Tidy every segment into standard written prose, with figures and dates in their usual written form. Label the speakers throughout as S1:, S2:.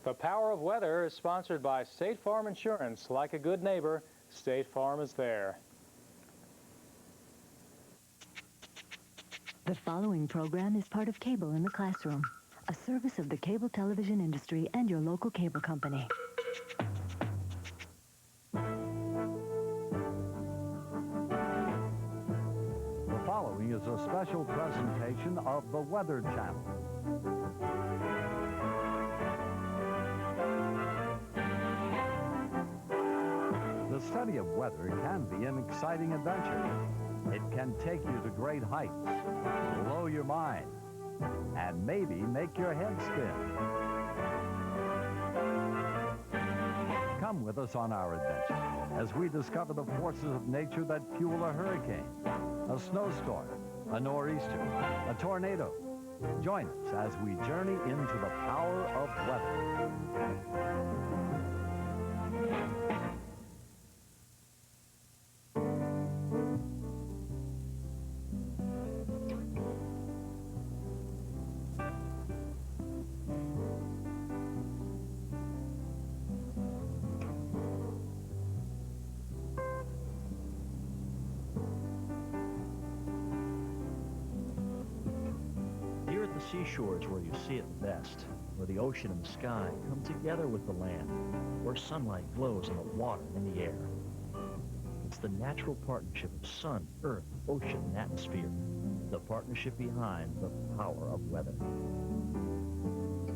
S1: The Power of Weather is sponsored by State Farm Insurance. Like a good neighbor, State Farm is there.
S2: The following program is part of Cable in the Classroom, a service of the cable television industry and your local cable company.
S3: The following is a special presentation of the Weather Channel. The study of weather can be an exciting adventure. It can take you to great heights, blow your mind, and maybe make your head spin. Come with us on our adventure as we discover the forces of nature that fuel a hurricane, a snowstorm, a nor'easter, a tornado. Join us as we journey into the power of weather.
S4: Here at the seashore is where you see it best, where the ocean and the sky come together with the land, where sunlight glows on the water and the air. It's the natural partnership of sun, earth, ocean, and atmosphere, the partnership behind the power of weather.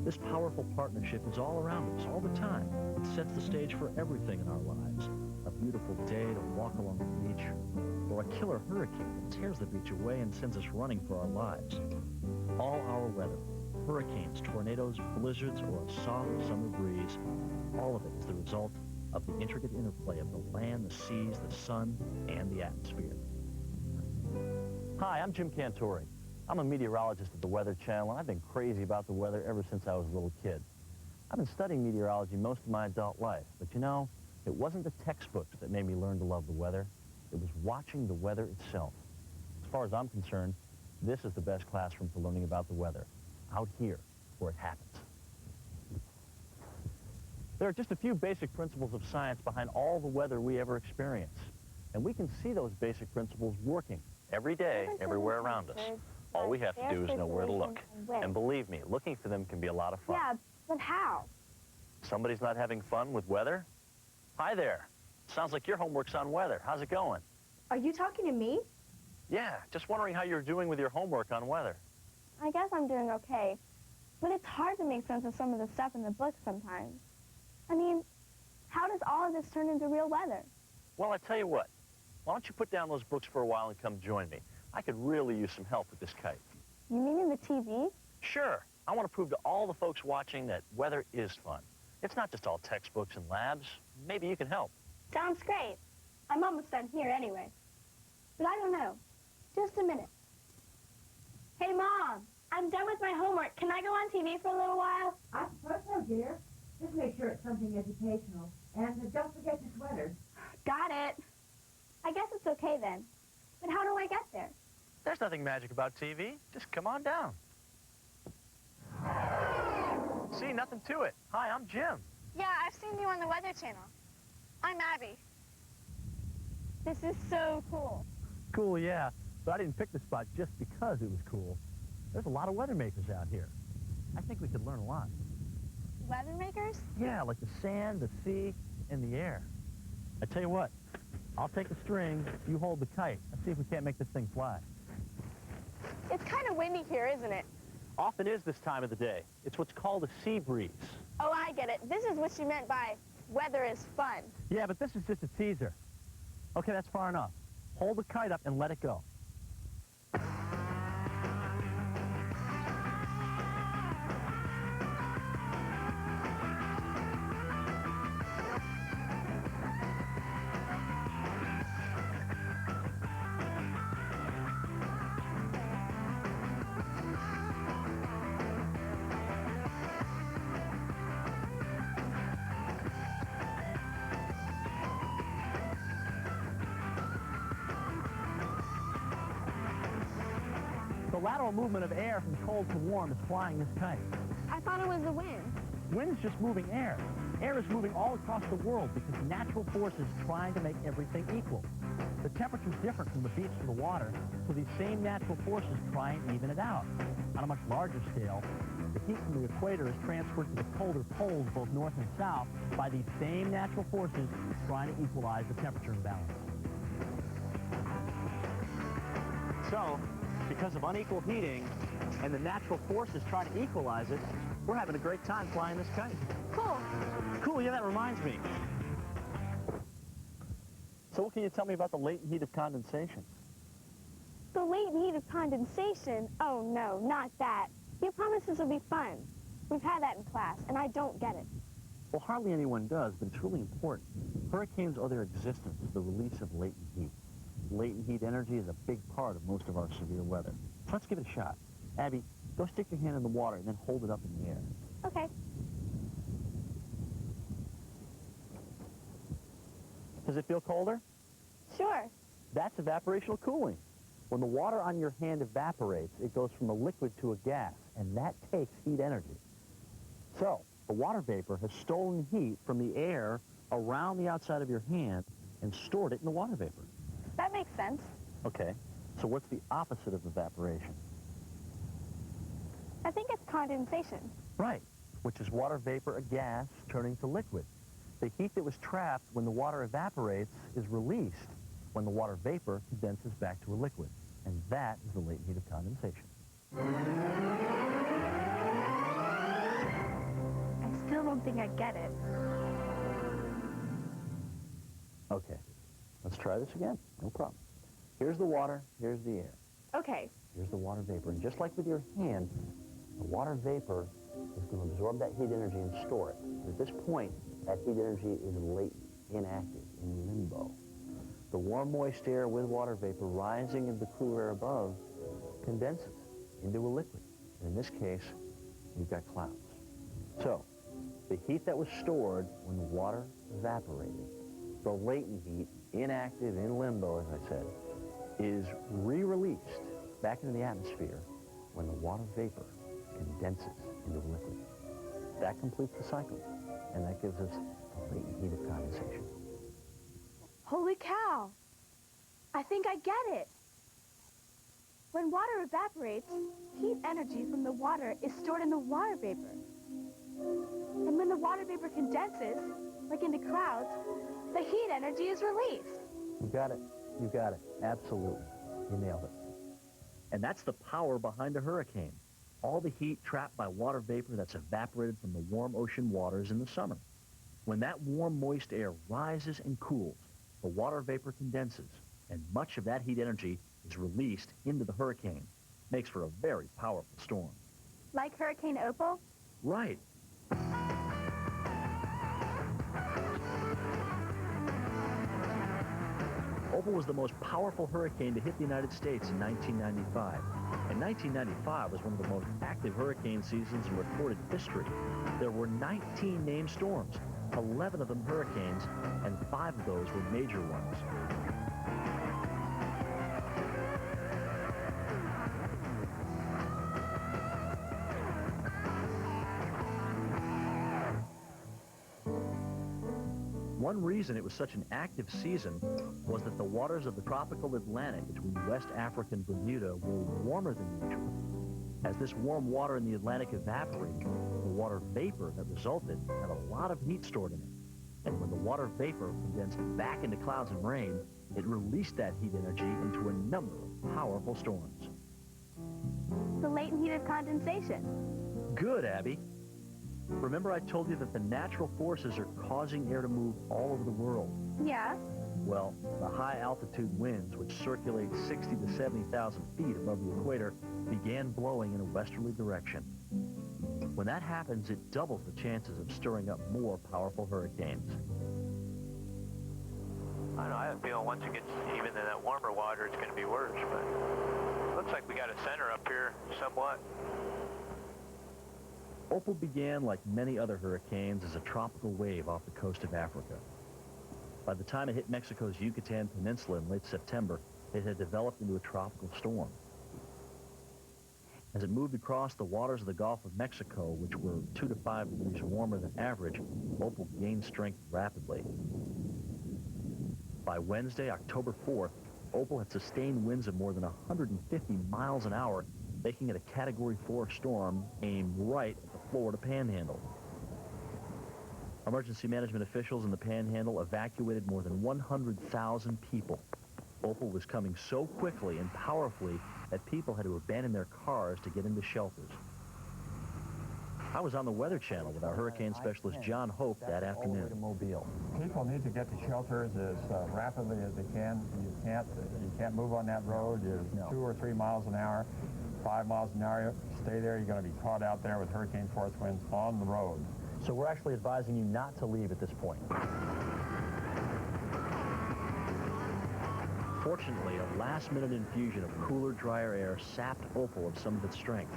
S4: This powerful partnership is all around us, all the time. It sets the stage for everything in our lives. A beautiful day to walk along the beach, or a killer hurricane that tears the beach away and sends us running for our lives. All our weather, hurricanes, tornadoes, blizzards, or a soft summer breeze, all of it is the result of the intricate interplay of the land, the seas, the sun, and the atmosphere. Hi, I'm Jim Cantore. I'm a meteorologist at the Weather Channel, and I've been crazy about the weather ever since I was a little kid. I've been studying meteorology most of my adult life, but you know, it wasn't the textbooks that made me learn to love the weather. It was watching the weather itself. As far as I'm concerned, this is the best classroom for learning about the weather, out here, where it happens. There are just a few basic principles of science behind all the weather we ever experience. And we can see those basic principles working every day, everywhere around us. All we have to do is know where to look. And believe me, looking for them can be a lot of fun.
S5: Yeah, but how?
S4: Somebody's not having fun with weather? Hi there. Sounds like your homework's on weather. How's it going?
S5: Are you talking to me?
S4: Yeah, just wondering how you're doing with your homework on weather.
S5: I guess I'm doing okay. But it's hard to make sense of some of the stuff in the book sometimes. I mean, how does all of this turn into real weather?
S4: Well, I tell you what. Why don't you put down those books for a while and come join me? I could really use some help with this kite.
S5: You mean in the TV?
S4: Sure. I want to prove to all the folks watching that weather is fun. It's not just all textbooks and labs. Maybe you can help.
S5: Sounds great. I'm almost done here anyway. But I don't know. Just a minute. Hey, Mom, I'm done with my homework. Can I go on TV for a little while?
S6: I suppose so, dear. Just make sure it's something educational. And don't forget your sweater.
S5: Got it. I guess it's okay then. But how do I get there?
S4: There's nothing magic about TV. Just come on down. See, nothing to it. Hi, I'm Jim.
S5: Yeah, I've seen you on the Weather Channel. I'm Abby. This is so cool.
S4: Cool, yeah. But I didn't pick this spot just because it was cool. There's a lot of weather makers out here. I think we could learn a lot.
S5: Weather makers?
S4: Yeah, like the sand, the sea, and the air. I tell you what, I'll take the string, you hold the kite. Let's see if we can't make this thing fly.
S5: It's kind of windy here, isn't it?
S4: Often is this time of the day. It's what's called a sea breeze.
S5: Oh, I get it. This is what you meant by weather is fun.
S4: Yeah, but this is just a teaser. Okay, that's far enough. Hold the kite up and let it go. The lateral movement of air from cold to warm is flying this kite.
S5: I thought it was the wind.
S4: Wind's just moving air. Air is moving all across the world because natural force is trying to make everything equal. The temperature's different from the beach to the water, so these same natural forces try and even it out. On a much larger scale, the heat from the equator is transferred to the colder poles, both north and south, by these same natural forces trying to equalize the temperature imbalance. So, because of unequal heating and the natural forces trying to equalize it, we're having a great time flying this kite.
S5: Cool.
S4: Cool, yeah, that reminds me. So what can you tell me about the latent heat of condensation?
S5: The latent heat of condensation? Oh, no, not that. You promised this would be fun. We've had that in class, and I don't get it.
S4: Well, hardly anyone does, but it's really important. Hurricanes owe their existence to the release of latent heat. Latent heat energy is a big part of most of our severe weather. So let's give it a shot. Abby, go stick your hand in the water and then hold it up in the air.
S5: Okay.
S4: Does it feel colder?
S5: Sure.
S4: That's evaporational cooling. When the water on your hand evaporates, it goes from a liquid to a gas, and that takes heat energy. So, the water vapor has stolen heat from the air around the outside of your hand and stored it in the water vapor.
S5: That makes sense.
S4: Okay, so what's the opposite of evaporation?
S5: I think it's condensation.
S4: Right, which is water vapor, a gas, turning to liquid. The heat that was trapped when the water evaporates is released when the water vapor condenses back to a liquid. And that is the latent heat of condensation.
S5: I still don't think I get it.
S4: Okay, let's try this again. No problem. Here's the water, here's the air.
S5: Okay.
S4: Here's the water vapor. And just like with your hand, the water vapor is going to absorb that heat energy and store it. At this point, that heat energy is latent, inactive, in limbo. The warm, moist air with water vapor rising into the cool air above condenses into a liquid. And in this case, you've got clouds. So, the heat that was stored when the water evaporated, the latent heat, inactive, in limbo, as I said, is re-released back into the atmosphere when the water vapor condenses into a liquid. That completes the cycle, and that gives us the latent heat of condensation.
S5: Holy cow! I think I get it. When water evaporates, heat energy from the water is stored in the water vapor. And when the water vapor condenses, like into clouds, the heat energy is released.
S4: You got it. You got it. Absolutely. You nailed it. And that's the power behind a hurricane. All the heat trapped by water vapor that's evaporated from the warm ocean waters in the summer. When that warm, moist air rises and cools, the water vapor condenses, and much of that heat energy is released into the hurricane. Makes for a very powerful storm.
S5: Like Hurricane Opal?
S4: Right. Opal was the most powerful hurricane to hit the United States in 1995. And 1995 was one of the most active hurricane seasons in recorded history. There were 19 named storms, 11 of them hurricanes, and 5 of those were major ones. One reason it was such an active season was that the waters of the tropical Atlantic between West Africa and Bermuda were warmer than usual. As this warm water in the Atlantic evaporated, the water vapor that resulted had a lot of heat stored in it. And when the water vapor condensed back into clouds and rain, it released that heat energy into a number of powerful storms.
S5: The latent heat of condensation.
S4: Good, Abby. Remember I told you that the natural forces are causing air to move all over the world?
S5: Yeah.
S4: Well, the high-altitude winds, which circulate 60 to 70,000 feet above the equator, began blowing in a westerly direction. When that happens, it doubles the chances of stirring up more powerful hurricanes.
S7: I know, I have a feeling once it gets even in that warmer water, it's going to be worse, but looks like we got a center up here somewhat.
S4: Opal began, like many other hurricanes, as a tropical wave off the coast of Africa. By the time it hit Mexico's Yucatan Peninsula in late September, it had developed into a tropical storm. As it moved across the waters of the Gulf of Mexico, which were 2 to 5 degrees warmer than average, Opal gained strength rapidly. By Wednesday, October 4th, Opal had sustained winds of more than 150 miles an hour, making it a Category 4 storm aimed right at the Florida Panhandle. Emergency management officials in the Panhandle evacuated more than 100,000 people. Opal was coming so quickly and powerfully that people had to abandon their cars to get into shelters. I was on the Weather Channel with our hurricane specialist John Hope that afternoon.
S8: People need to get to shelters as rapidly as they can. You can't move on that road. You're 2 or 3 miles an hour, 5 miles an hour. Stay there. You're going to be caught out there with hurricane force winds on the road.
S4: So we're actually advising you not to leave at this point. Fortunately, a last-minute infusion of cooler, drier air sapped Opal of some of its strength.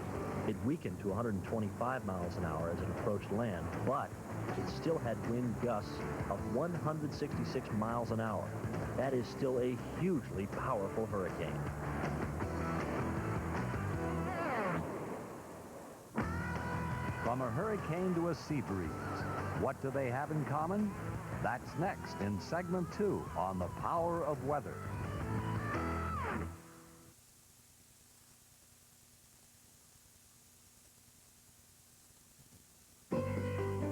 S4: It weakened to 125 miles an hour as it approached land, but it still had wind gusts of 166 miles an hour. That is still a hugely powerful hurricane.
S3: From a hurricane to a sea breeze, what do they have in common? That's next in segment 2 on The Power of Weather.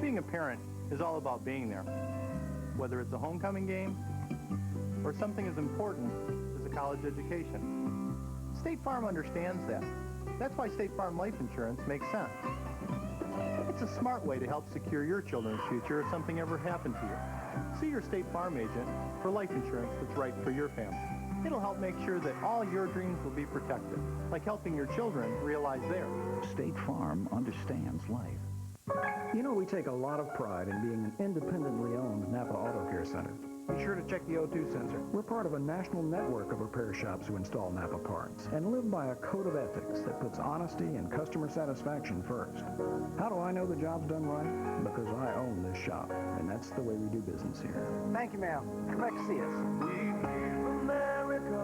S1: Being a parent is all about being there, whether it's a homecoming game or something as important as a college education. State Farm understands that. That's why State Farm Life Insurance makes sense. It's a smart way to help secure your children's future if something ever happened to you. See your State Farm agent for life insurance that's right for your family. It'll help make sure that all your dreams will be protected, like helping your children realize theirs.
S9: State Farm understands life. You know, we take a lot of pride in being an independently owned Napa Auto Care Center.
S10: Be sure to check the O2 sensor.
S9: We're part of a national network of repair shops who install Napa parts and live by a code of ethics that puts honesty and customer satisfaction first. How do I know the job's done right? Because I own this shop, and that's the way we do business here.
S10: Thank you, ma'am. Come back to see us.
S11: We keep America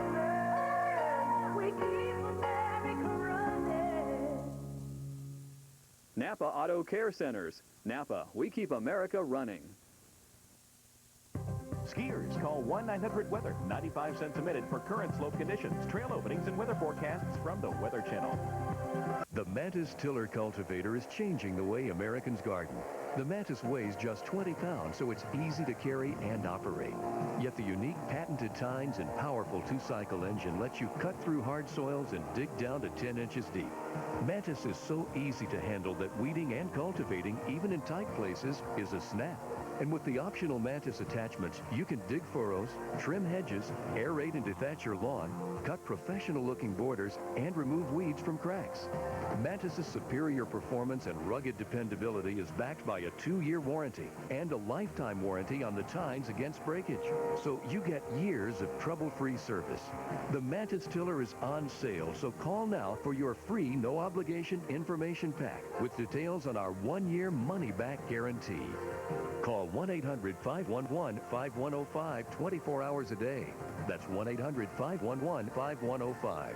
S11: running. We keep America running.
S12: Napa Auto Care Centers. Napa, we keep America running.
S13: Skiers, call 1-900-WEATHER, 95 cents a minute for current slope conditions, trail openings, and weather forecasts from the Weather Channel.
S14: The Mantis tiller cultivator is changing the way Americans garden. The Mantis weighs just 20 pounds, so it's easy to carry and operate. Yet the unique patented tines and powerful two-cycle engine lets you cut through hard soils and dig down to 10 inches deep. Mantis is so easy to handle that weeding and cultivating, even in tight places, is a snap. And with the optional Mantis attachments, you can dig furrows, trim hedges, aerate and dethatch your lawn, cut professional-looking borders, and remove weeds from cracks. Mantis's superior performance and rugged dependability is backed by a 2-year warranty and a lifetime warranty on the tines against breakage. So you get years of trouble-free service. The Mantis tiller is on sale, so call now for your free no-obligation information pack with details on our 1-year money-back guarantee. Call 1-800-511-5105 24 hours a day. That's 1-800-511-5105.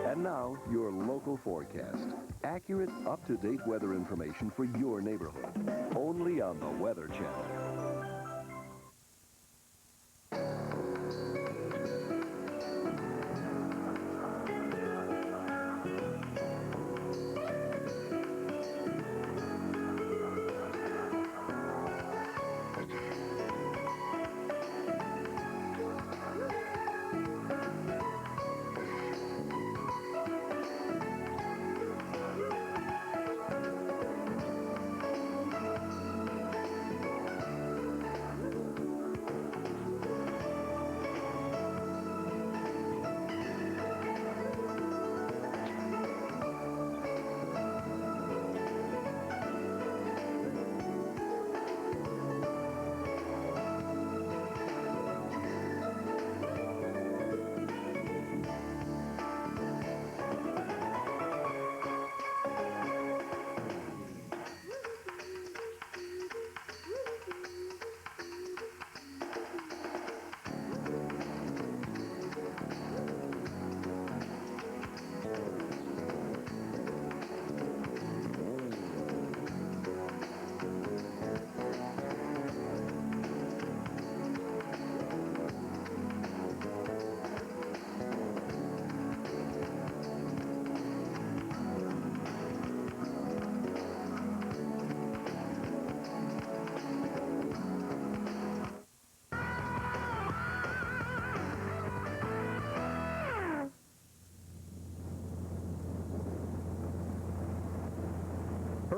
S15: And now, your local forecast. Accurate, up-to-date weather information for your neighborhood. Only on the Weather Channel.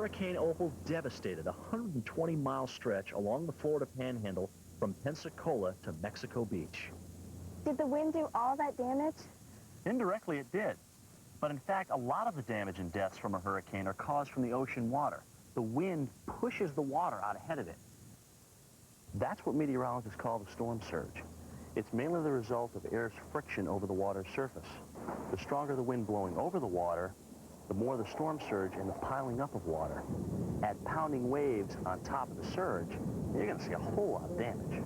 S4: Hurricane Opal devastated a 120-mile stretch along the Florida Panhandle from Pensacola to Mexico Beach.
S5: Did the wind do all that damage?
S4: Indirectly, it did. But in fact, a lot of the damage and deaths from a hurricane are caused from the ocean water. The wind pushes the water out ahead of it. That's what meteorologists call the storm surge. It's mainly the result of air's friction over the water's surface. The stronger the wind blowing over the water, the more the storm surge and the piling up of water. Add pounding waves on top of the surge, you're going to see a whole lot of damage.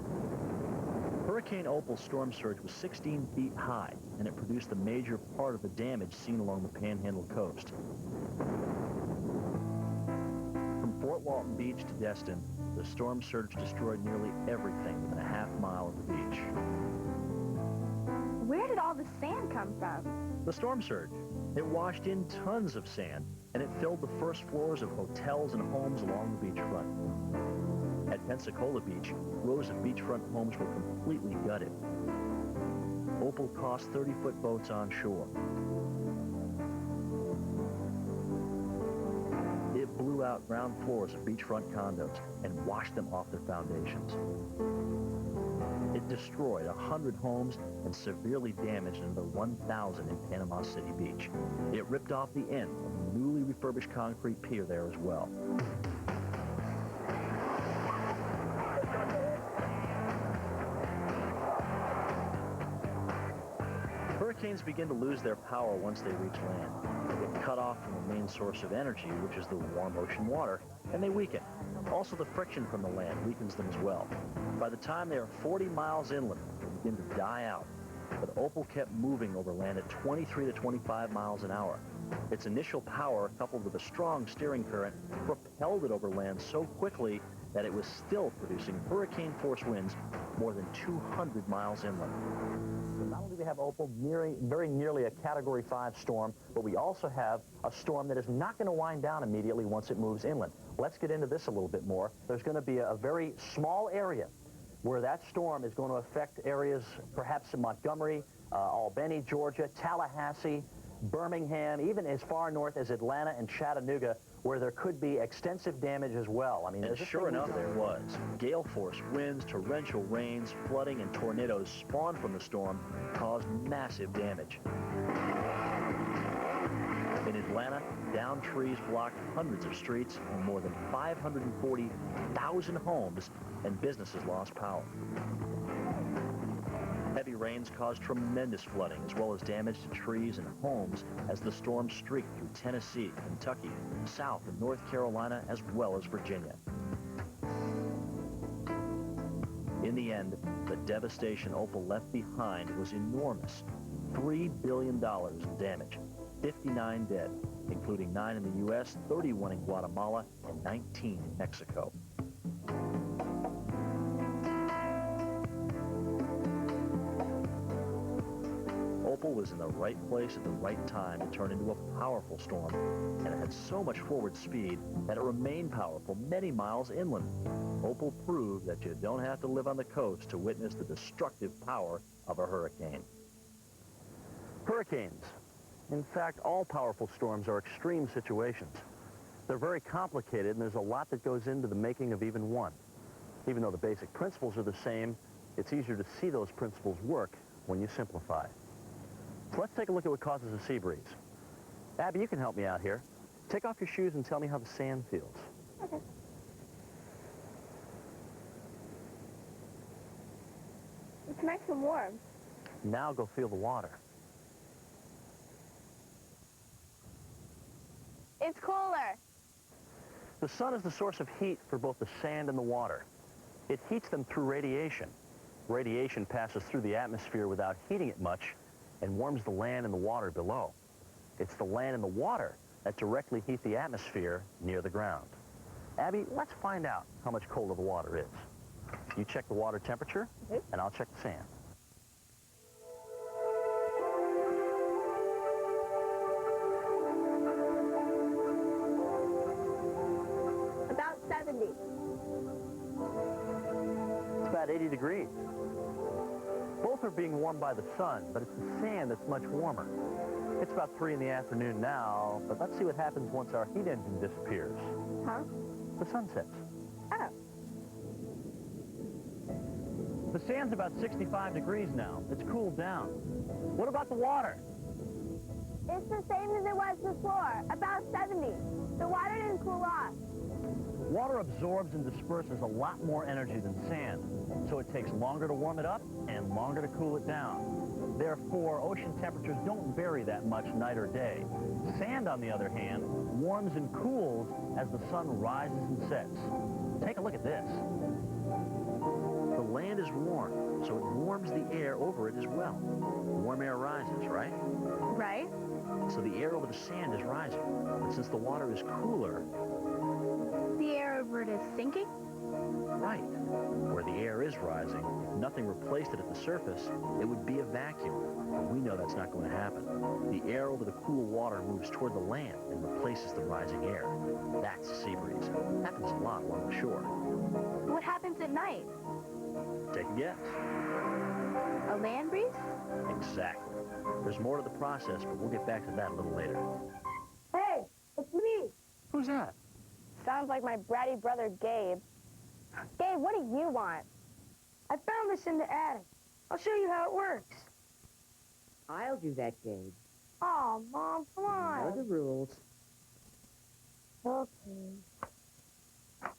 S4: Hurricane Opal's storm surge was 16 feet high, and it produced the major part of the damage seen along the Panhandle coast. From Fort Walton Beach to Destin, the storm surge destroyed nearly everything within a half mile of the beach.
S5: Where did all the sand come from?
S4: The storm surge. It washed in tons of sand, and it filled the first floors of hotels and homes along the beachfront. At Pensacola Beach, rows of beachfront homes were completely gutted. Opal tossed 30-foot boats on shore. It blew out ground floors of beachfront condos and washed them off their foundations. It destroyed 100 homes and severely damaged another 1,000 in Panama City Beach. It ripped off the end of the newly refurbished concrete pier there as well. Hurricanes begin to lose their power once they reach land. They get cut off from the main source of energy, which is the warm ocean water, and they weaken. Also, the friction from the land weakens them as well. By the time they are 40 miles inland, they begin to die out. But Opal kept moving over land at 23 to 25 miles an hour. Its initial power, coupled with a strong steering current, propelled it over land so quickly that it was still producing hurricane-force winds more than 200 miles inland. So not only do we have Opal very nearly a Category 5 storm, but we also have a storm that is not going to wind down immediately once it moves inland. Let's get into this a little bit more. There's going to be a very small area where that storm is going to affect areas perhaps in Montgomery, Albany, Georgia, Tallahassee, Birmingham, even as far north as Atlanta and Chattanooga, where there could be extensive damage as well. I mean, and sure enough, there was. Gale-force winds, torrential rains, flooding, and tornadoes spawned from the storm caused massive damage. In Atlanta, downed trees blocked hundreds of streets, and more than 540,000 homes and businesses lost power. Heavy rains caused tremendous flooding, as well as damage to trees and homes as the storm streaked through Tennessee, Kentucky, South and North Carolina, as well as Virginia. In the end, the devastation Opal left behind was enormous. $3 billion in damage, 59 dead, including 9 in the U.S., 31 in Guatemala, and 19 in Mexico. Opal was in the right place at the right time to turn into a powerful storm, and it had so much forward speed that it remained powerful many miles inland. Opal proved that you don't have to live on the coast to witness the destructive power of a hurricane. Hurricanes. In fact, all powerful storms are extreme situations. They're very complicated, and there's a lot that goes into the making of even one. Even though the basic principles are the same, it's easier to see those principles work when you simplify. So let's take a look at what causes a sea breeze. Abby, you can help me out here. Take off your shoes and tell me how the sand feels.
S5: Okay. It's nice and warm.
S4: Now go feel the water.
S5: It's cooler.
S4: The sun is the source of heat for both the sand and the water. It heats them through radiation. Radiation passes through the atmosphere without heating it much and warms the land and the water below. It's the land and the water that directly heat the atmosphere near the ground. Abby, let's find out how much colder the water is. You check the water temperature, and I'll check the sand.
S5: About 70.
S4: It's about 80 degrees. Both are being warmed by the sun, but it's the sand that's much warmer. It's about 3 in the afternoon now, but let's see what happens once our heat engine disappears.
S5: Huh?
S4: The sun sets.
S5: Oh.
S4: The sand's about 65 degrees now. It's cooled down. What about the water?
S5: It's the same as it was before, about 70. The water didn't cool off.
S4: Water absorbs and disperses a lot more energy than sand, so it takes longer to warm it up and longer to cool it down. Therefore, ocean temperatures don't vary that much night or day. Sand, on the other hand, warms and cools as the sun rises and sets. Take a look at this. The land is warm, so it warms the air over it as well. Warm air rises, right?
S5: Right.
S4: So the air over the sand is rising. But since the water is cooler...
S5: The air over it is sinking?
S4: Right. Where the air is rising, if nothing replaced it at the surface, it would be a vacuum. But we know that's not going to happen. The air over the cool water moves toward the land and replaces the rising air. That's a sea breeze. Happens a lot along the shore.
S5: What happens at night?
S4: Take a guess.
S5: A land breeze?
S4: Exactly. There's more to the process, but we'll get back to that a little later.
S5: Hey, it's me.
S4: Who's that?
S5: Sounds like my bratty brother, Gabe. Gabe, what do you want? I found this in the attic. I'll show you how it works.
S6: I'll do that, Gabe.
S5: Oh, Mom, come on.
S6: Know the rules.
S5: Okay.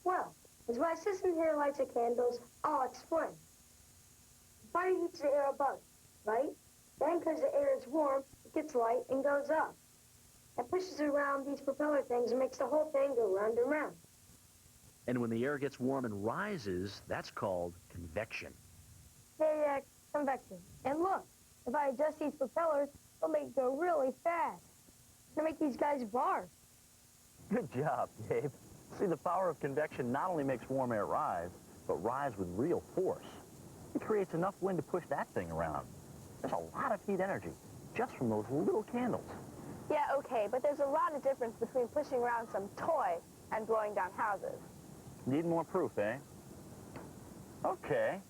S5: Well, as my assistant here lights the candles, I'll explain. The fire heats the air above, right? Then, because the air is warm, it gets light and goes up. It pushes around these propeller things and makes the whole thing go round and round.
S4: And when the air gets warm and rises, that's called convection.
S5: Yeah, convection. And look, if I adjust these propellers, they'll make it go really fast. It'll make these guys barf.
S4: Good job, Gabe. See, the power of convection not only makes warm air rise, but rise with real force. It creates enough wind to push that thing around. There's a lot of heat energy just from those little candles.
S5: Yeah, okay, but there's a lot of difference between pushing around some toy and blowing down houses.
S4: Need more proof, eh? Okay.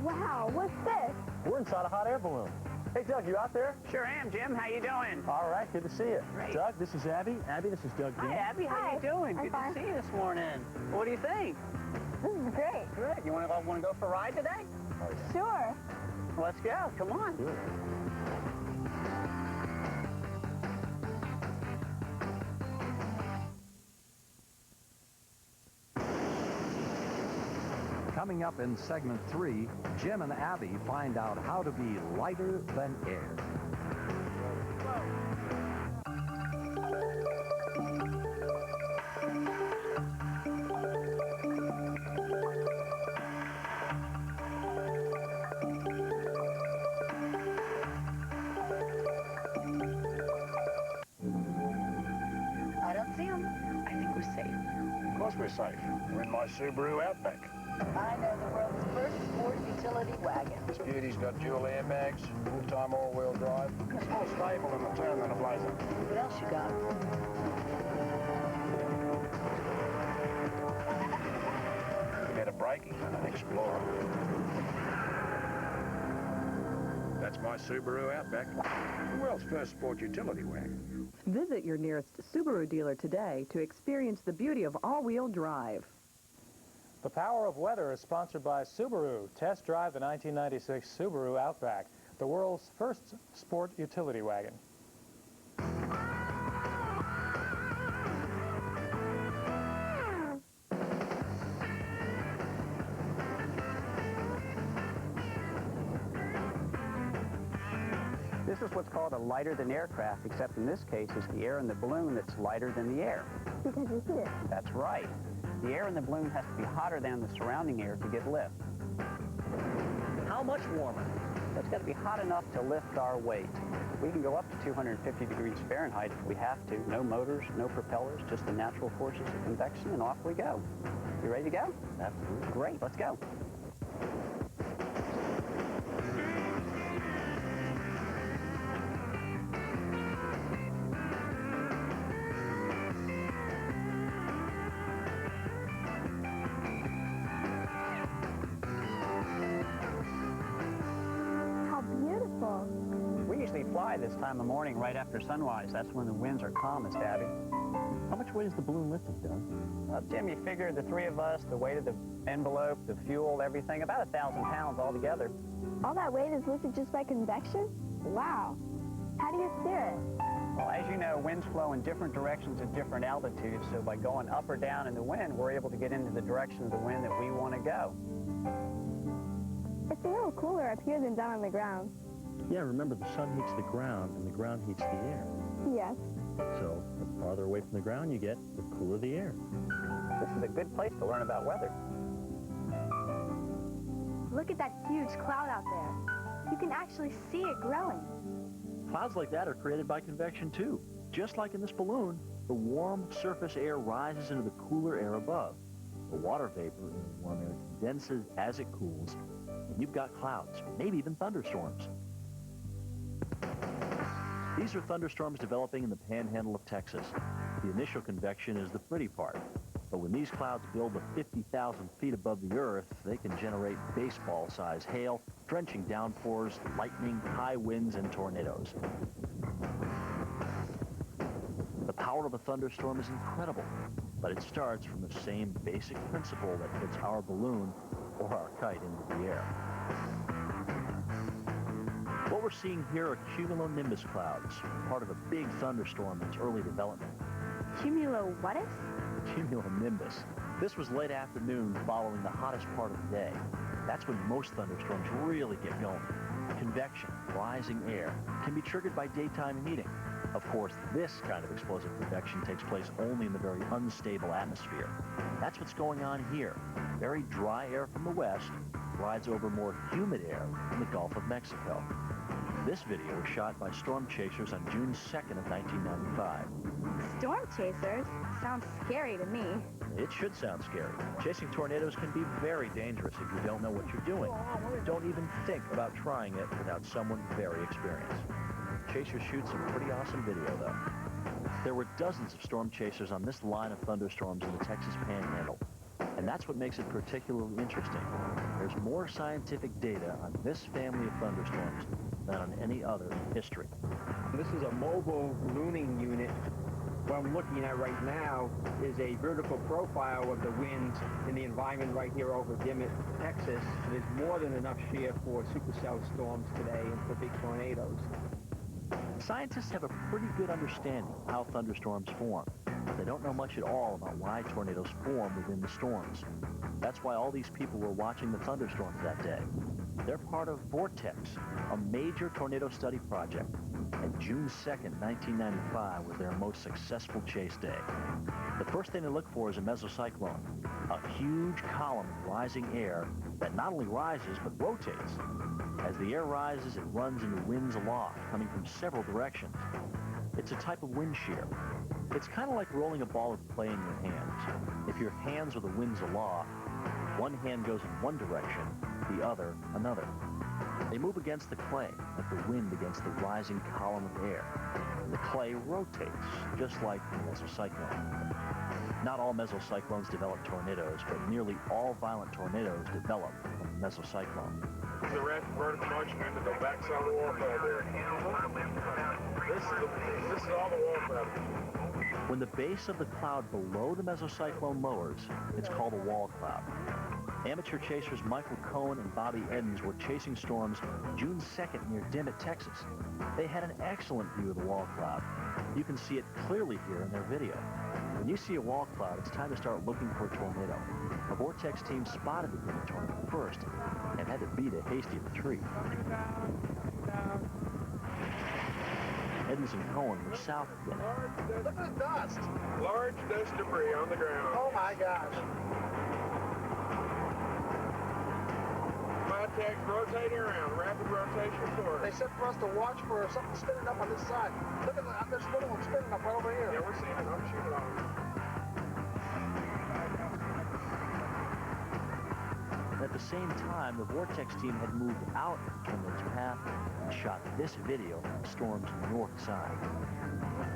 S5: Wow, what's this?
S4: We're inside a hot air balloon. Hey, Doug, you out there?
S10: Sure am, Jim. How you doing?
S4: All right, good to see you.
S10: Great.
S4: Doug, this is Abby. Abby, this is Doug.
S10: Hi, Abby. How you doing?
S5: I'm
S10: Good
S5: fine.
S10: to see you this morning. What do you think?
S5: This is great.
S10: Good. You want to go for a ride today?
S5: Sure.
S10: Let's go. Come on.
S4: Good.
S3: Coming up in segment 3, Jim and Abby find out how to be lighter than air.
S11: I don't see them. I think we're safe.
S9: Of course we're safe. We're in my Subaru Outback.
S11: I know the world's first sport utility wagon.
S9: This beauty's got dual airbags, full-time all-wheel drive. It's more stable in the turn than a Blazer.
S11: What else you got?
S9: Better braking than an Explorer. That's my Subaru Outback. The world's first sport utility wagon.
S16: Visit your nearest Subaru dealer today to experience the beauty of all-wheel drive.
S17: The Power of Weather is sponsored by Subaru. Test drive the 1996 Subaru Outback, the world's first sport utility wagon.
S10: This is what's called a lighter-than-air craft, except in this case, it's the air in the balloon that's lighter than the air.
S5: Because you heat it.
S10: That's right. The air in the balloon has to be hotter than the surrounding air to get lift.
S4: How much warmer?
S10: It's got to be hot enough to lift our weight. We can go up to 250 degrees Fahrenheit if we have to. No motors, no propellers, just the natural forces of convection, and off we go. You ready to go?
S4: Absolutely.
S10: Great, let's go. fly this time of morning right after sunrise. That's when the winds are calmest, Abby.
S4: How much weight is the balloon lifting, Doug?
S10: Jim, you figure the three of us, the weight of the envelope, the fuel, everything, about 1,000 pounds altogether.
S5: All that weight is lifted just by convection? Wow. How do you steer it?
S10: Well, as you know, winds flow in different directions at different altitudes, so by going up or down in the wind, we're able to get into the direction of the wind that we want to go.
S5: It's a little cooler up here than down on the ground.
S4: Yeah, remember, the sun heats the ground, and the ground heats the air.
S5: Yes.
S4: So, the farther away from the ground you get, the cooler the air.
S10: This is a good place to learn about weather.
S5: Look at that huge cloud out there. You can actually see it growing.
S4: Clouds like that are created by convection, too. Just like in this balloon, the warm surface air rises into the cooler air above. The water vapor in the warm air condenses as it cools, and you've got clouds, maybe even thunderstorms. These are thunderstorms developing in the panhandle of Texas. The initial convection is the pretty part. But when these clouds build to 50,000 feet above the earth, they can generate baseball-sized hail, drenching downpours, lightning, high winds, and tornadoes. The power of a thunderstorm is incredible, but it starts from the same basic principle that puts our balloon or our kite into the air. What we're seeing here are cumulonimbus clouds, part of a big thunderstorm in its early development.
S5: Cumulo-what-if?
S4: Cumulonimbus. This was late afternoon following the hottest part of the day. That's when most thunderstorms really get going. Convection, rising air, can be triggered by daytime heating. Of course, this kind of explosive convection takes place only in the very unstable atmosphere. That's what's going on here. Very dry air from the west rides over more humid air in the Gulf of Mexico. This video was shot by storm chasers on June 2nd of 1995.
S5: Storm chasers? Sounds scary to me.
S4: It should sound scary. Chasing tornadoes can be very dangerous if you don't know what you're doing. Don't even think about trying it without someone very experienced. Chasers shoot some pretty awesome video, though. There were dozens of storm chasers on this line of thunderstorms in the Texas Panhandle, and that's what makes it particularly interesting. There's more scientific data on this family of thunderstorms than on any other in history.
S18: This is a mobile ballooning unit. What I'm looking at right now is a vertical profile of the winds in the environment right here over Dimmitt, Texas. There's more than enough shear for supercell storms today and for big tornadoes.
S4: Scientists have a pretty good understanding of how thunderstorms form. They don't know much at all about why tornadoes form within the storms. That's why all these people were watching the thunderstorms that day. They're part of Vortex, a major tornado study project. And June 2nd, 1995 was their most successful chase day. The first thing they look for is a mesocyclone, a huge column of rising air that not only rises but rotates. As the air rises, it runs into winds aloft, coming from several directions. It's a type of wind shear. It's kind of like rolling a ball of clay in your hands. If your hands are the winds aloft, one hand goes in one direction, the other another. They move against the clay, like the wind against the rising column of air. The clay rotates, just like the mesocyclone. Not all mesocyclones develop tornadoes, but nearly all violent tornadoes develop from a mesocyclone.
S19: The rapid vertical motion into the backside of the wall cloud there. This is all the wall cloud.
S4: When the base of the cloud below the mesocyclone lowers, it's called a wall cloud. Amateur chasers Michael Cohen and Bobby Eddins were chasing storms June 2nd near Dimmitt, Texas. They had an excellent view of the wall cloud. You can see it clearly here in their video. When you see a wall cloud, it's time to start looking for a tornado. A Vortex team spotted the Dimmitt tornado first and had to beat a hasty retreat. Eddins and Cohen were south of Dimmitt.
S19: Look at the dust. Large dust debris on the ground. Oh my gosh. Vortex rotating around, rapid rotation forward. They said for us to watch for something spinning up on this side. Look at that, there's little one spinning up right over here. Yeah, we're seeing it. I'm shooting on it.
S4: At the same time, the Vortex team had moved out of the tornado's path and shot this video of the storm's north side.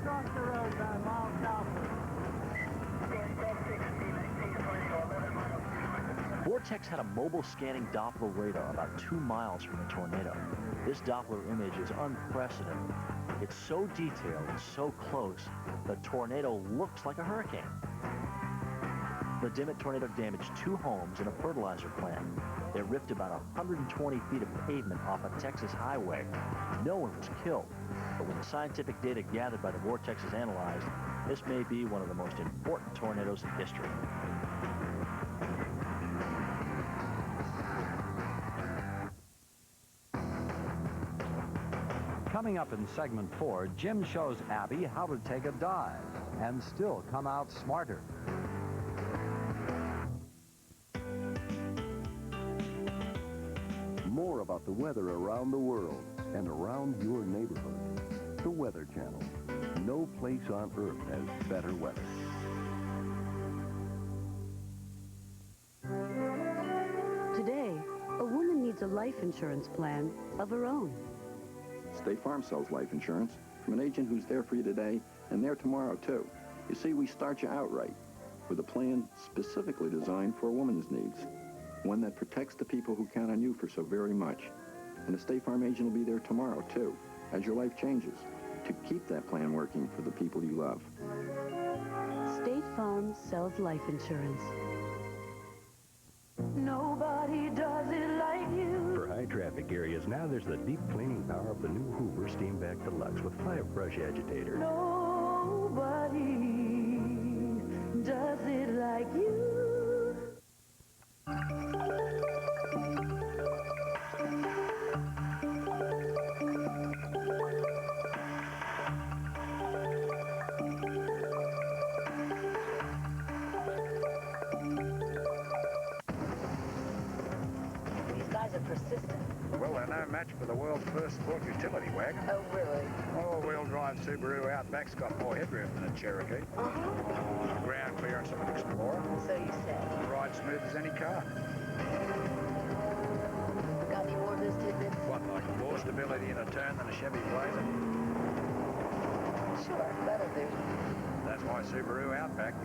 S19: Across the road by Long Chapter.
S4: Vortex had a mobile scanning Doppler radar about 2 miles from the tornado. This Doppler image is unprecedented. It's so detailed and so close, the tornado looks like a hurricane. The Dimmitt tornado damaged 2 homes and a fertilizer plant. It ripped about 120 feet of pavement off a Texas highway. No one was killed, but when the scientific data gathered by the Vortex is analyzed, this may be one of the most important tornadoes in history.
S3: Coming up in segment 4, Jim shows Abby how to take a dive and still come out smarter.
S15: More about the weather around the world and around your neighborhood. The Weather Channel. No place on Earth has better weather.
S20: Today, a woman needs a life insurance plan of her own.
S9: State Farm sells life insurance from an agent who's there for you today and there tomorrow, too. You see, we start you out right with a plan specifically designed for a woman's needs. One that protects the people who count on you for so very much. And the State Farm agent will be there tomorrow, too, as your life changes, to keep that plan working for the people you love.
S20: State Farm sells life insurance.
S21: Nobody does it like you.
S22: For high traffic areas, now there's the deep cleaning power of the new Hoover Steam Vac Deluxe with 5 brush agitator.
S21: Nobody does it like you.
S8: Well, they're no match for the world's first sport utility wagon.
S11: Oh, really?
S8: All-wheel drive Subaru Outback's got more headroom than a Cherokee. Ground clearance of an Explorer.
S11: So you say.
S8: Ride smooth as any car.
S11: Got any more of those tidbits?
S8: What, like more stability in a turn than a Chevy Blazer?
S11: Sure, that'll do.
S8: That's why Subaru Outback.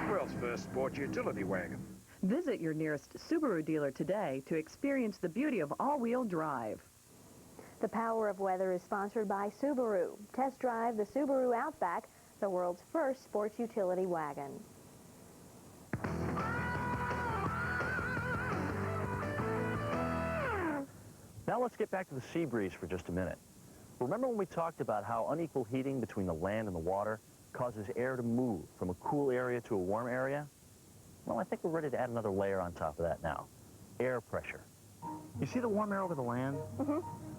S8: World's first sport utility wagon.
S16: Visit your nearest Subaru dealer today to experience the beauty of all-wheel drive.
S5: The Power of Weather is sponsored by Subaru. Test drive the Subaru Outback, the world's first sports utility wagon.
S4: Now let's get back to the sea breeze for just a minute. Remember when we talked about how unequal heating between the land and the water causes air to move from a cool area to a warm area? Well, I think we're ready to add another layer on top of that now. Air pressure. You see the warm air over the land?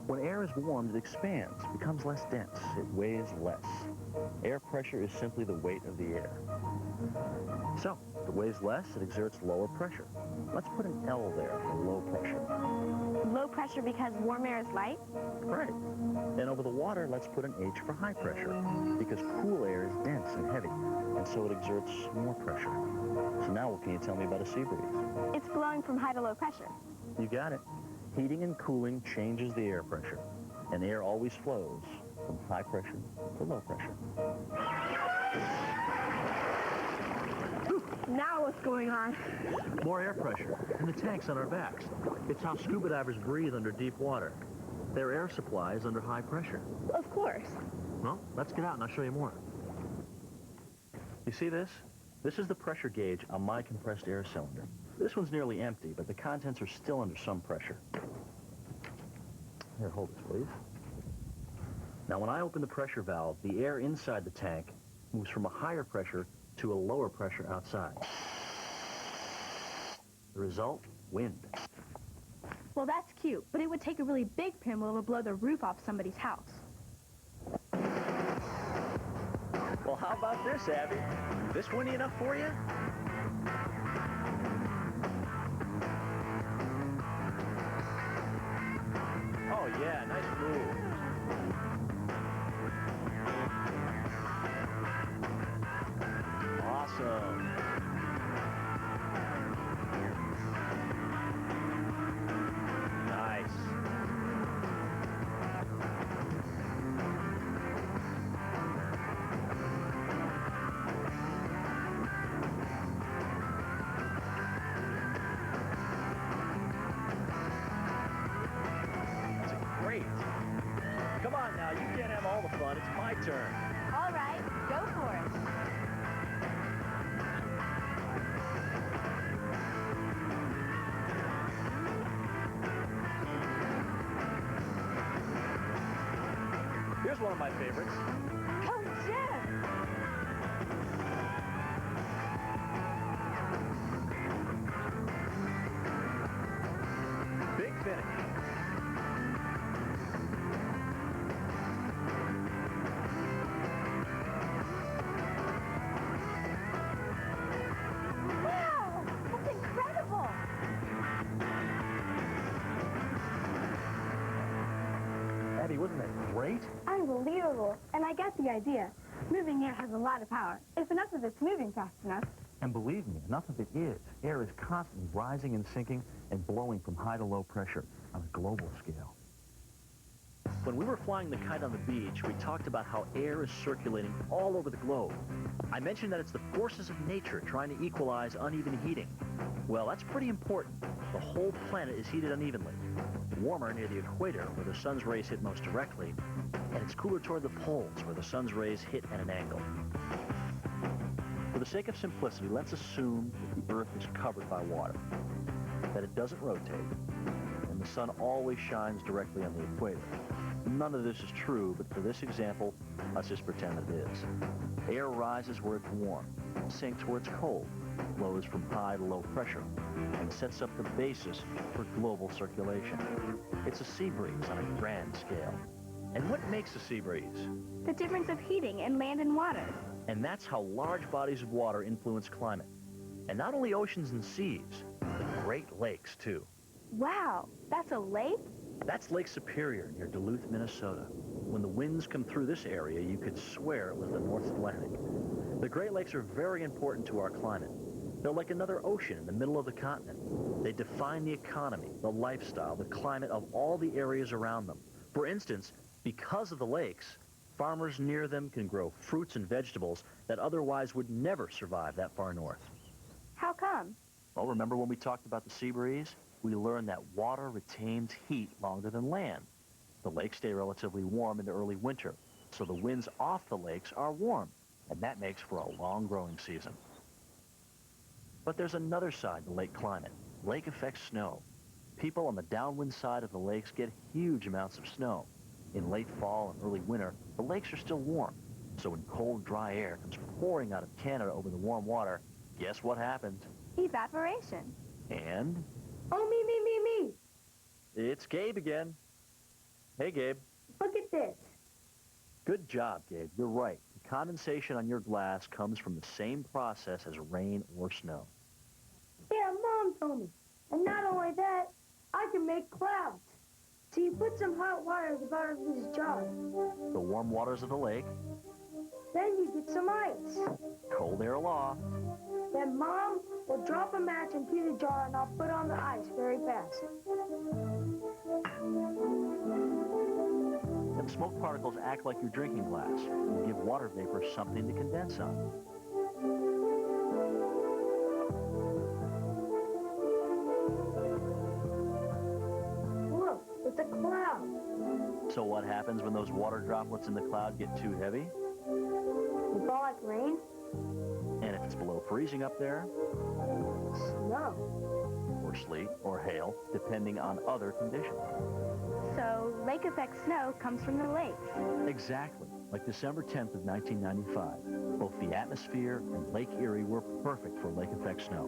S4: When air is warmed, it expands, becomes less dense. It weighs less. Air pressure is simply the weight of the air. So, if it weighs less, it exerts lower pressure. Let's put an L there for low pressure.
S5: Low pressure because warm air is light?
S4: Right. And over the water, let's put an H for high pressure, because cool air is dense and heavy, and so it exerts more pressure. So now what can you tell me about a sea breeze?
S5: It's blowing from high to low pressure.
S4: You got it. Heating and cooling changes the air pressure, and air always flows from high pressure to low pressure.
S5: Now what's going on?
S4: More air pressure in the tanks on our backs. It's how scuba divers breathe under deep water. Their air supply is under high pressure.
S5: Of course.
S4: Well, let's get out and I'll show you more. You see this? This is the pressure gauge on my compressed air cylinder. This one's nearly empty, but the contents are still under some pressure. Here, hold this, please. Now, when I open the pressure valve, the air inside the tank moves from a higher pressure to a lower pressure outside. The result? Wind.
S5: Well, that's cute, but it would take a really big pinwheel to blow the roof off somebody's house.
S4: Well, how about this, Abby? This windy enough for you? Oh, yeah, nice move. Awesome. Nice.
S12: turn.
S5: All right, go for it.
S4: Here's one of my favorites.
S5: Go, Jim!
S4: Big finish.
S5: Wow, that's incredible!
S4: Abby, wasn't that great?
S5: Unbelievable. And I get the idea. Moving air has a lot of power, if enough of it's moving fast enough.
S4: And believe me, enough of it is. Air is constantly rising and sinking and blowing from high to low pressure on a global scale. When we were flying the kite on the beach, we talked about how air is circulating all over the globe. I mentioned that it's the forces of nature trying to equalize uneven heating. Well, that's pretty important. The whole planet is heated unevenly. Warmer near the equator, where the sun's rays hit most directly, and it's cooler toward the poles, where the sun's rays hit at an angle. For the sake of simplicity, let's assume that the Earth is covered by water, that it doesn't rotate, and the sun always shines directly on the equator. None of this is true, but for this example, let's just pretend it is. Air rises where it's warm, sinks where it's cold, flows from high to low pressure, and sets up the basis for global circulation. It's a sea breeze on a grand scale. And what makes a sea breeze?
S5: The difference of heating in land and water.
S4: And that's how large bodies of water influence climate. And not only oceans and seas, but Great Lakes, too.
S5: Wow, that's a lake?
S4: That's Lake Superior near Duluth, Minnesota. When the winds come through this area, you could swear it was the North Atlantic. The Great Lakes are very important to our climate. They're like another ocean in the middle of the continent. They define the economy, the lifestyle, the climate of all the areas around them. For instance, because of the lakes, farmers near them can grow fruits and vegetables that otherwise would never survive that far north.
S5: How come?
S4: Well, remember when we talked about the sea breeze? We learned that water retains heat longer than land. The lakes stay relatively warm in the early winter, so the winds off the lakes are warm, and that makes for a long growing season. But there's another side to lake climate, lake effect snow. People on the downwind side of the lakes get huge amounts of snow. In late fall and early winter, the lakes are still warm, so when cold, dry air comes pouring out of Canada over the warm water, guess what happens?
S5: Evaporation.
S4: And?
S21: Oh, me.
S4: It's Gabe again. Hey, Gabe.
S21: Look at this.
S4: Good job, Gabe. You're right. The condensation on your glass comes from the same process as rain or snow.
S21: Yeah, Mom told me. And not only that, I can make clouds. So you put some hot water at the bottom of this jar.
S4: The warm waters of the lake.
S21: Then you get some ice.
S4: Cold air aloft.
S21: Then Mom will drop a match into the jar and I'll put on the ice very fast.
S4: Then smoke particles act like your drinking glass and give water vapor something to condense on.
S21: Look, it's a cloud.
S4: So what happens when those water droplets in the cloud get too heavy?
S21: They fall like rain?
S4: And if it's below freezing up there?
S21: Snow.
S4: Or sleet, or hail, depending on other conditions.
S5: So lake effect snow comes from the lakes.
S4: Exactly. Like December 10th of 1995. Both the atmosphere and Lake Erie were perfect for lake effect snow.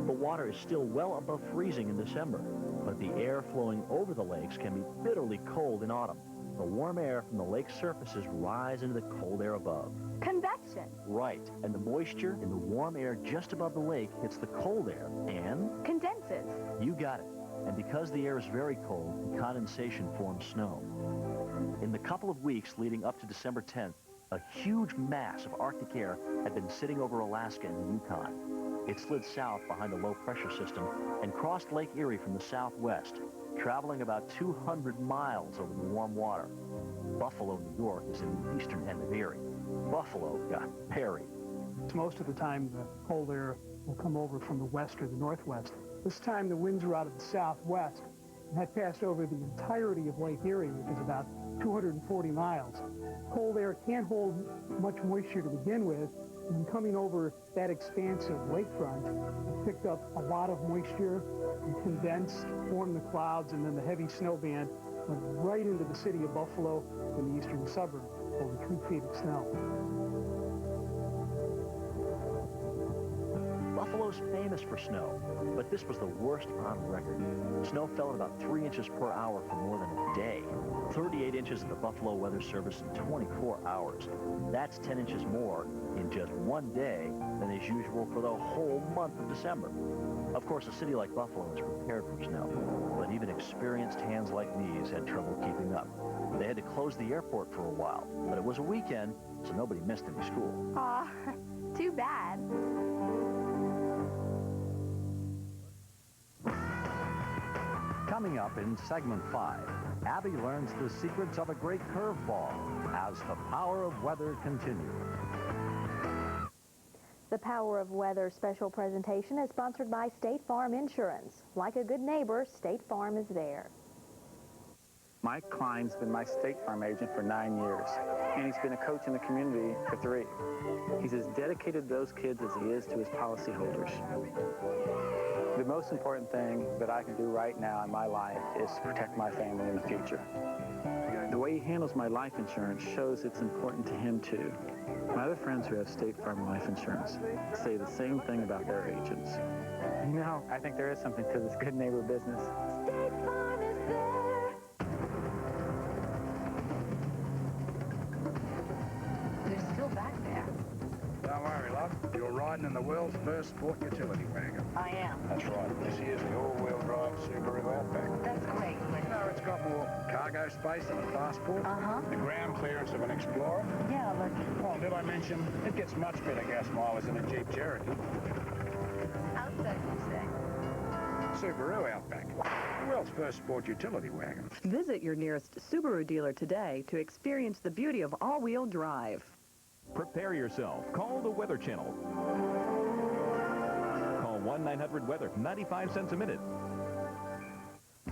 S4: The water is still well above freezing in December, but the air flowing over the lakes can be bitterly cold in autumn. The warm air from the lake's surfaces rise into the cold air above.
S5: Convection.
S4: Right, and the moisture in the warm air just above the lake hits the cold air and...
S5: condenses.
S4: You got it. And because the air is very cold, the condensation forms snow. In the couple of weeks leading up to December 10th, a huge mass of Arctic air had been sitting over Alaska and the Yukon. It slid south behind a low-pressure system and crossed Lake Erie from the southwest, traveling about 200 miles over the warm water. Buffalo, New York is in the eastern end of Erie. Buffalo got buried.
S2: Most of the time, the cold air will come over from the west or the northwest. This time, the winds are out of the southwest, That passed over the entirety of Lake Erie, which is about 240 miles. Cold air can't hold much moisture to begin with, and coming over that expansive lakefront, it picked up a lot of moisture and condensed, formed the clouds, and then the heavy snow band went right into the city of Buffalo and the eastern suburb, over 2 feet of snow.
S4: Buffalo's famous for snow, but this was the worst on record. Snow fell at about 3 inches per hour for more than a day. 38 inches at the Buffalo Weather Service in 24 hours. That's 10 inches more in just one day than is usual for the whole month of December. Of course, a city like Buffalo is prepared for snow, but even experienced hands like these had trouble keeping up. They had to close the airport for a while, but it was a weekend, so nobody missed any school.
S5: Aw, too bad.
S3: Coming up in segment 5, Abby learns the secrets of a great curveball as the Power of Weather continues.
S1: The Power of Weather special presentation is sponsored by State Farm Insurance. Like a good neighbor, State Farm is there.
S7: Mike Klein's been my State Farm agent for 9 years, and he's been a coach in the community for 3. He's as dedicated to those kids as he is to his policyholders. The most important thing that I can do right now in my life is to protect my family in the future. The way he handles my life insurance shows it's important to him too. My other friends who have State Farm life insurance say the same thing about their agents. You know, I think there is something to this good neighbor business.
S5: State Farm is there.
S11: They're still back there.
S23: Don't worry, love. You're riding in the world's first sport utility wagon.
S11: I am.
S23: That's right. This here's the all-wheel drive Subaru Outback.
S11: That's great.
S23: You know, it's got more cargo space than a passport.
S11: Uh-huh.
S23: The ground clearance of an Explorer.
S11: Yeah, but...
S23: Oh, did I mention, it gets much better gas mileage than a Jeep Cherokee.
S11: Outback, you say?
S23: Subaru Outback. The world's first sport utility wagon.
S16: Visit your nearest Subaru dealer today to experience the beauty of all-wheel drive.
S13: Prepare yourself. Call the Weather Channel. Call 1-900-WEATHER, 95 cents a minute.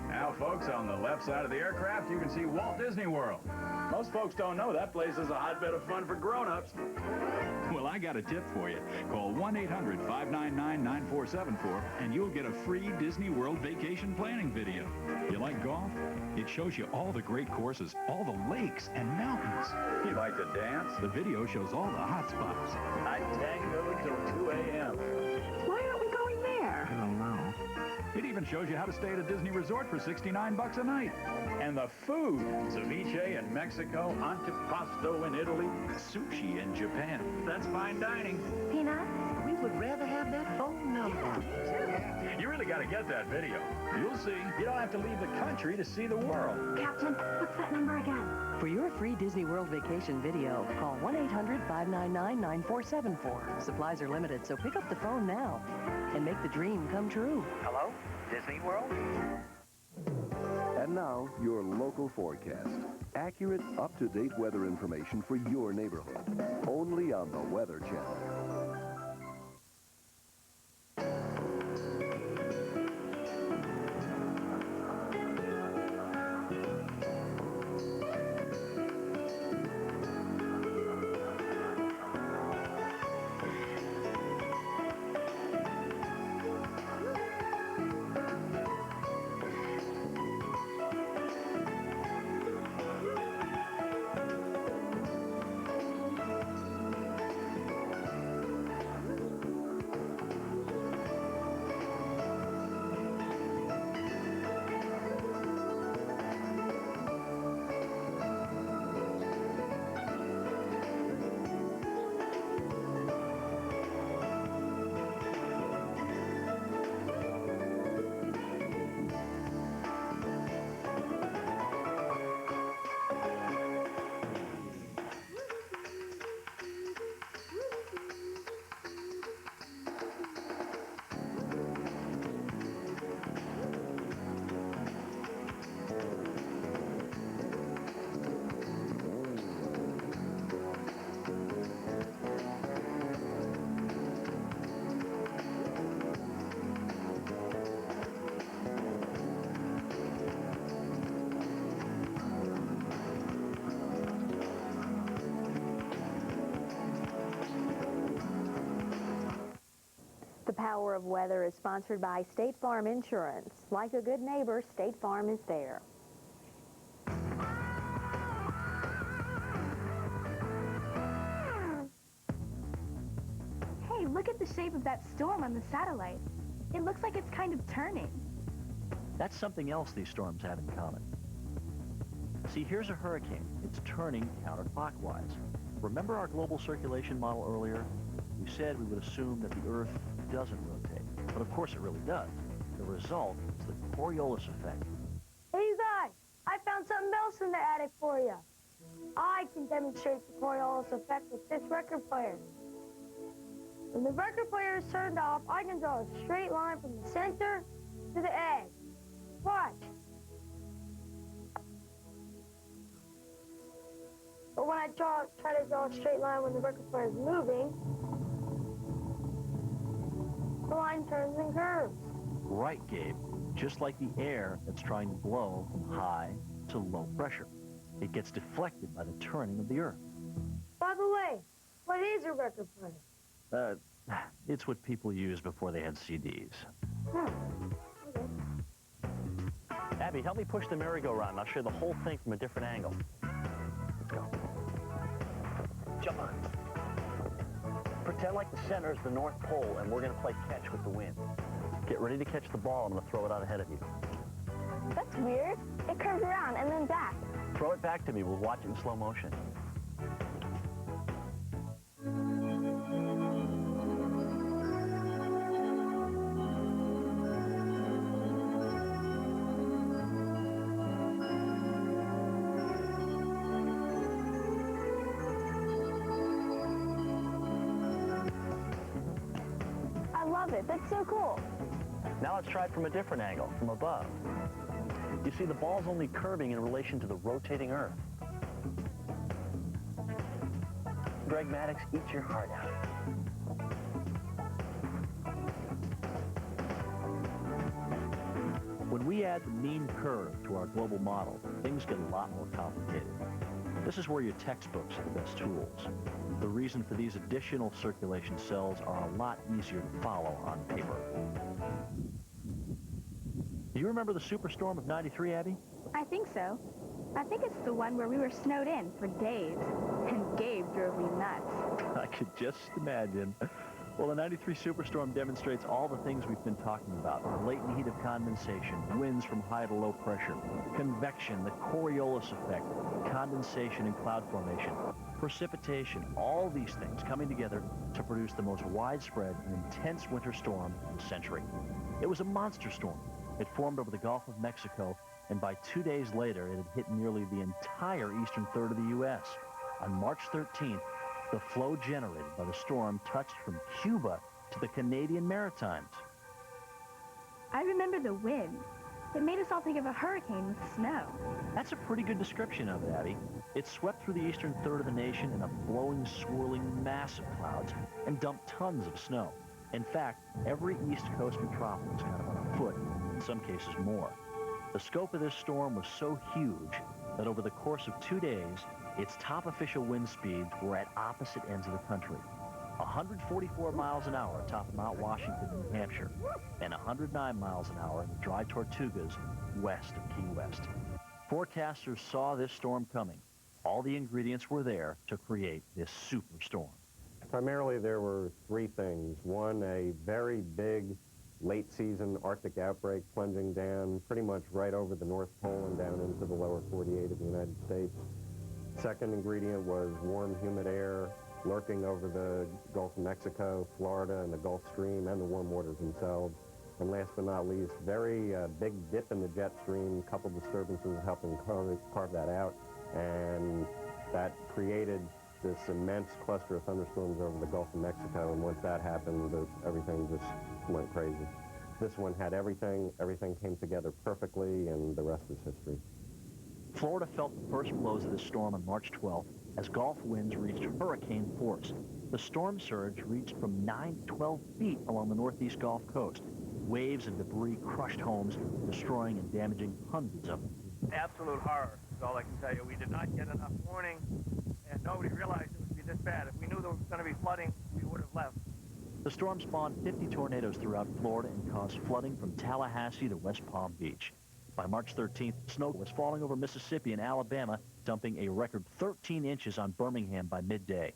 S12: Now, folks, on the left side of the aircraft, you can see Walt Disney World. Most folks don't know that place is a hotbed of fun for grown-ups.
S24: Well, I got a tip for you. Call 1-800-599-9474, and you'll get a free Disney World vacation planning video. You like golf? It shows you all the great courses, all the lakes and mountains.
S12: You like to dance?
S24: The video shows all the hot spots.
S12: I tangoed till 2 a.m.
S16: Why aren't we going there?
S12: I don't know.
S24: It even shows you how to stay at a Disney resort for $69 a night.
S12: And the food, ceviche in Mexico, antipasto in Italy, sushi in Japan. That's fine dining.
S11: Peanut, we would rather have that phone number.
S12: You really got to get that video. You'll see. You don't have to leave the country to see the world.
S21: Captain, what's that number again?
S16: For your free Disney World vacation video, call 1-800-599-9474. Supplies are limited, so pick up the phone now and make the dream come true.
S10: Hello? Disney World?
S15: And now, your local forecast. Accurate, up-to-date weather information for your neighborhood. Only on the Weather Channel.
S1: Power of Weather is sponsored by State Farm Insurance. Like a good neighbor, State Farm is there.
S5: Hey, look at the shape of that storm on the satellite. It looks like it's kind of turning.
S4: That's something else these storms have in common. See, here's a hurricane. It's turning counterclockwise. Remember our global circulation model earlier? We said we would assume that the Earth doesn't rotate, but of course it really does. The result is the Coriolis effect.
S21: Hey, you guys, I found something else in the attic for you. I can demonstrate the Coriolis effect with this record player. When the record player is turned off, I can draw a straight line from the center to the edge. Watch. But when I try to draw a straight line when the record player is moving, the line turns and curves.
S4: Right, Gabe. Just like the air that's trying to blow from high to low pressure. It gets deflected by the turning of the Earth.
S21: By the way, what is a record player?
S4: It's what people used before they had CDs.
S21: Okay.
S4: Abby, help me push the merry-go-round. I'll show you the whole thing from a different angle. Let's go. Jump on. Pretend like the center is the North Pole, and we're going to play catch with the wind. Get ready to catch the ball. I'm going to throw it out ahead of you.
S5: That's weird. It curves around and then back.
S4: Throw it back to me. We'll watch it in slow motion.
S5: That's so cool.
S4: Now let's try it from a different angle, from above. You see, the ball's only curving in relation to the rotating Earth. Greg Maddox, eat your heart out. When we add the mean curve to our global model, things get a lot more complicated. This is where your textbooks are the best tools. The reason for these additional circulation cells are a lot easier to follow on paper. Do you remember the superstorm of '93, Abby?
S5: I think so. I think it's the one where we were snowed in for days, and Gabe drove me nuts.
S4: I could just imagine. Well, the '93 superstorm demonstrates all the things we've been talking about. The latent heat of condensation, winds from high to low pressure, convection, the Coriolis effect, condensation and cloud formation, precipitation, all these things coming together to produce the most widespread and intense winter storm in a century. It was a monster storm. It formed over the Gulf of Mexico, and by 2 days later, it had hit nearly the entire eastern third of the U.S. On March 13th, the flow generated by the storm touched from Cuba to the Canadian Maritimes.
S5: I remember the wind. It made us all think of a hurricane with snow.
S4: That's a pretty good description of it, Abby. It swept through the eastern third of the nation in a blowing, swirling mass of clouds and dumped tons of snow. In fact, every East Coast metropolis was kind of on a foot, in some cases more. The scope of this storm was so huge that over the course of 2 days, its top official wind speeds were at opposite ends of the country. 144 miles an hour atop Mount Washington, New Hampshire, and 109 miles an hour in the dry Tortugas west of Key West. Forecasters saw this storm coming. All the ingredients were there to create this superstorm.
S6: Primarily, there were three things. One, a very big late-season Arctic outbreak plunging down pretty much right over the North Pole and down into the lower 48 of the United States. Second ingredient was warm, humid air lurking over the Gulf of Mexico, Florida, and the Gulf Stream, and the warm waters themselves. And last but not least, very big dip in the jet stream, a couple disturbances helping carve that out, and that created this immense cluster of thunderstorms over the Gulf of Mexico, and once that happened, everything just went crazy. This one had everything came together perfectly, and the rest is history.
S4: Florida felt the first blows of this storm on March 12th as Gulf winds reached hurricane force. The storm surge reached from 9 to 12 feet along the northeast Gulf Coast. Waves and debris crushed homes, destroying and damaging hundreds of them.
S14: Absolute horror is all I can tell you. We did not get enough warning, and nobody realized it would be this bad. If we knew there was going to be flooding, we would have left.
S4: The storm spawned 50 tornadoes throughout Florida and caused flooding from Tallahassee to West Palm Beach. By March 13th, snow was falling over Mississippi and Alabama, dumping a record 13 inches on Birmingham by midday.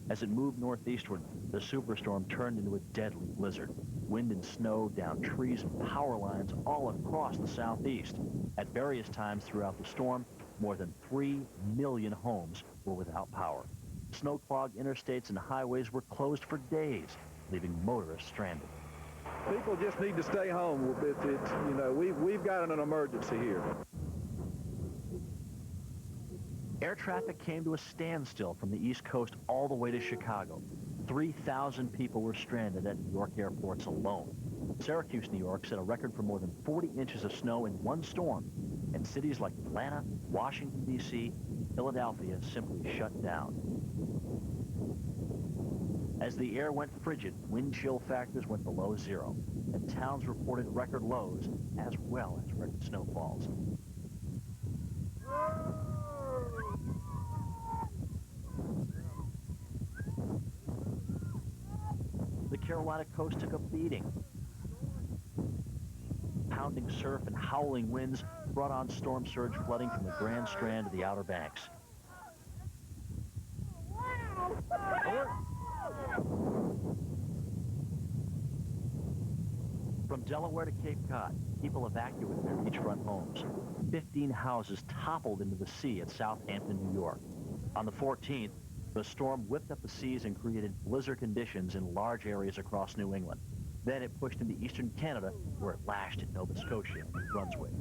S4: As it moved northeastward, the superstorm turned into a deadly blizzard. Wind and snow down trees and power lines all across the southeast. At various times throughout the storm, more than 3 million homes were without power. Snow-clogged interstates and highways were closed for days, leaving motorists stranded.
S9: People just need to stay home. You know, we've got an emergency here.
S4: Air traffic came to a standstill from the East Coast all the way to Chicago. 3,000 people were stranded at New York airports alone. Syracuse, New York, set a record for more than 40 inches of snow in one storm, and cities like Atlanta, Washington, D.C., Philadelphia simply shut down. As the air went frigid, wind chill factors went below zero, and towns reported record lows as well as record snowfalls. The Carolina coast took a beating. Pounding surf and howling winds brought on storm surge flooding from the Grand Strand to the Outer Banks. From Delaware to Cape Cod, people evacuated their beachfront homes. 15 houses toppled into the sea at Southampton, New York. On the 14th, the storm whipped up the seas and created blizzard conditions in large areas across New England. Then it pushed into eastern Canada, where it lashed at Nova Scotia and New Brunswick.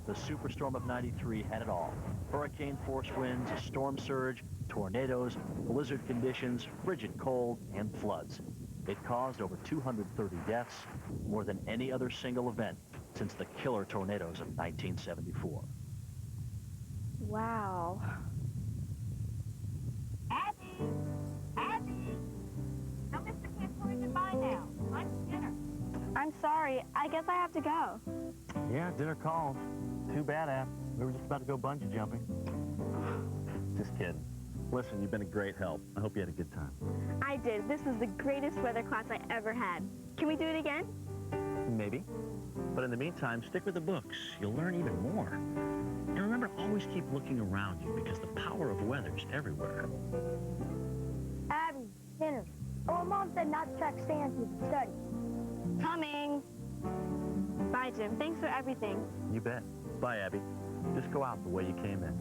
S4: The superstorm of '93 had it all. Hurricane-force winds, a storm surge, tornadoes, blizzard conditions, frigid cold, and floods. It caused over 230 deaths, more than any other single event since the killer tornadoes of 1974.
S5: Wow.
S17: Abby! Abby! Tell Mr. Cantore goodbye now. Lunch dinner.
S5: I'm sorry. I guess I have to go.
S4: Yeah, dinner called. Too bad, Ab. We were just about to go bungee jumping. Just kidding. Listen, you've been a great help. I hope you had a good time.
S5: I did. This was the greatest weather class I ever had. Can we do it again?
S4: Maybe. But in the meantime, stick with the books. You'll learn even more. And remember, always keep looking around you because the power of weather's everywhere.
S21: Abby, dinner. Oh, Mom said not to track stands with the study.
S5: Coming. Bye, Jim. Thanks for everything.
S4: You bet. Bye, Abby. Just go out the way you came in.